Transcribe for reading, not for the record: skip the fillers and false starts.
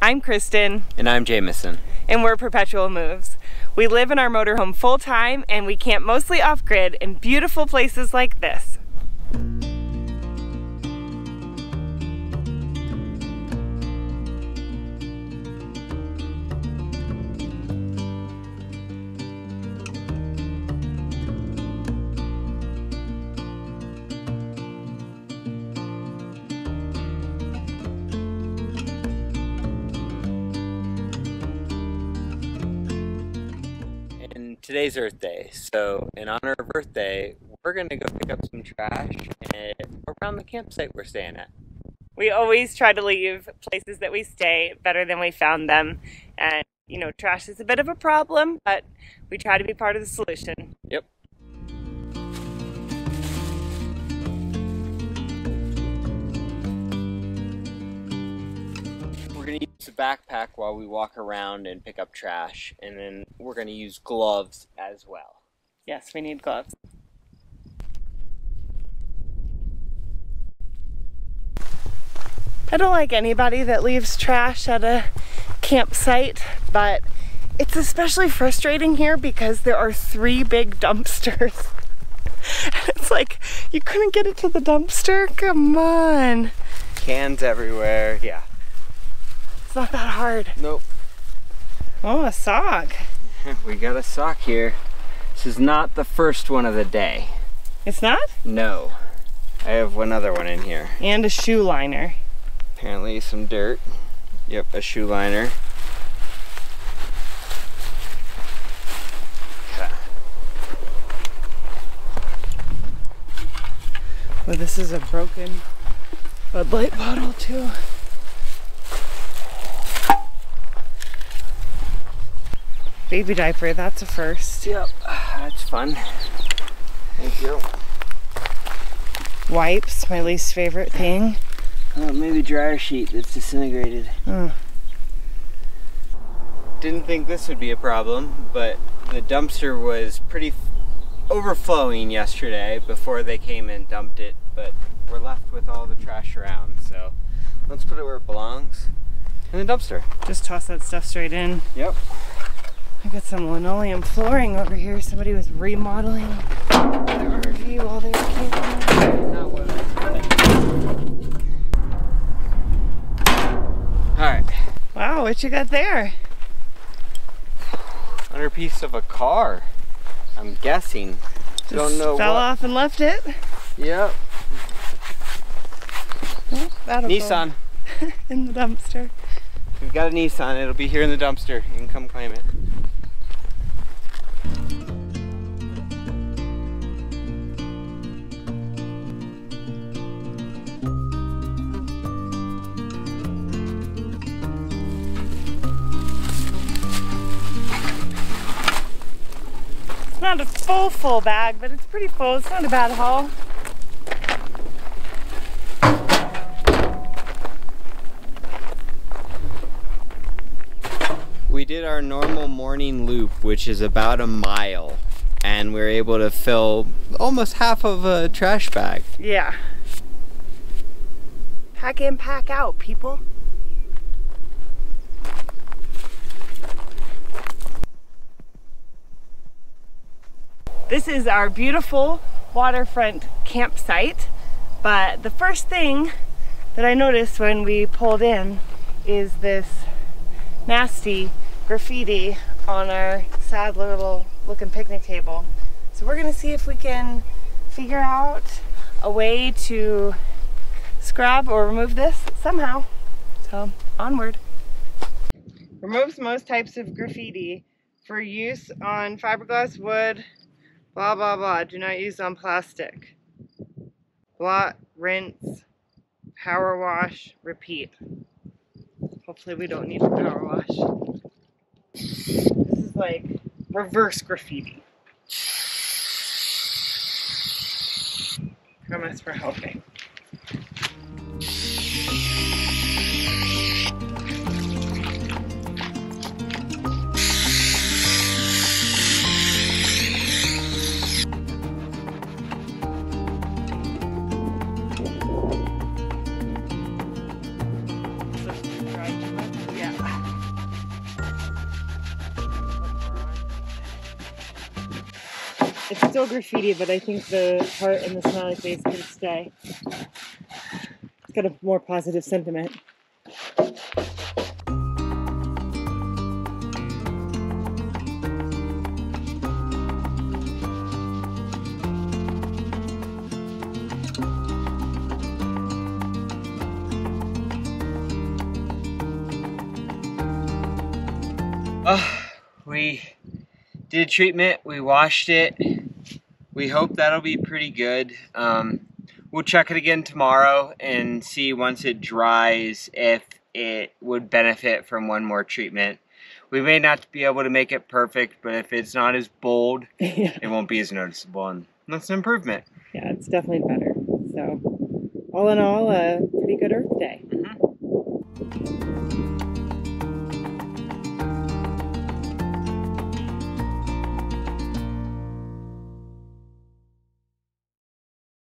I'm Kristen. And I'm Jameson. And we're Perpetual Moves. We live in our motorhome full-time and we camp mostly off-grid in beautiful places like this. Today's Earth Day, so in honor of Earth Day, we're gonna go pick up some trash around the campsite we're staying at. We always try to leave places that we stay better than we found them, and you know, trash is a bit of a problem, but we try to be part of the solution. Yep. We're going to use a backpack while we walk around and pick up trash, and then we're going to use gloves as well. Yes, we need gloves. I don't like anybody that leaves trash at a campsite, but it's especially frustrating here because there are 3 big dumpsters. And it's like, you couldn't get it to the dumpster? Come on. Cans everywhere, yeah. It's not that hard. Nope. Oh, a sock. We got a sock here. This is not the first one of the day. It's not? No. I have one other one in here. And a shoe liner. Apparently some dirt. Yep, a shoe liner. Okay. Well, this is a broken Bud Light bottle too. Baby diaper, that's a first. Yep, that's fun. Thank you. Wipes, my least favorite thing. Maybe dryer sheet that's disintegrated. Oh. Didn't think this would be a problem, but the dumpster was pretty overflowing yesterday before they came and dumped it, but we're left with all the trash around, so let's put it where it belongs, in the dumpster. Just toss that stuff straight in. Yep. I got some linoleum flooring over here. Somebody was remodeling their RV while they were camping. Not what Alright. Wow, what you got there? Under piece of a car, I'm guessing. Just don't know fell what. off and left it? Yep. Well, that'll Nissan. go in the dumpster. We've got a Nissan. It'll be here in the dumpster. You can come claim it. It's not a full bag, but it's pretty full. It's not a bad haul. We did our normal morning loop, which is about a mile, and we were able to fill almost half of a trash bag. Yeah. Pack in, pack out, people. This is our beautiful waterfront campsite, but the first thing that I noticed when we pulled in is this nasty graffiti on our sad little looking picnic table. So we're gonna see if we can figure out a way to scrub or remove this somehow. So onward. Removes most types of graffiti for use on fiberglass, wood, blah blah blah. Do not use on plastic. Blot, rinse, power wash, repeat. Hopefully we don't need a power wash. This is like reverse graffiti. Promise for helping. Yeah. It's still graffiti, but I think the heart and the smiley face can stay. It's got a more positive sentiment. We did a treatment, we washed it. We hope that'll be pretty good. We'll check it again tomorrow and see once it dries if it would benefit from one more treatment. We may not be able to make it perfect, but if it's not as bold, Yeah. it won't be as noticeable, and that's an improvement. Yeah, it's definitely better. So, all in all, a pretty good Earth Day. Mm-hmm.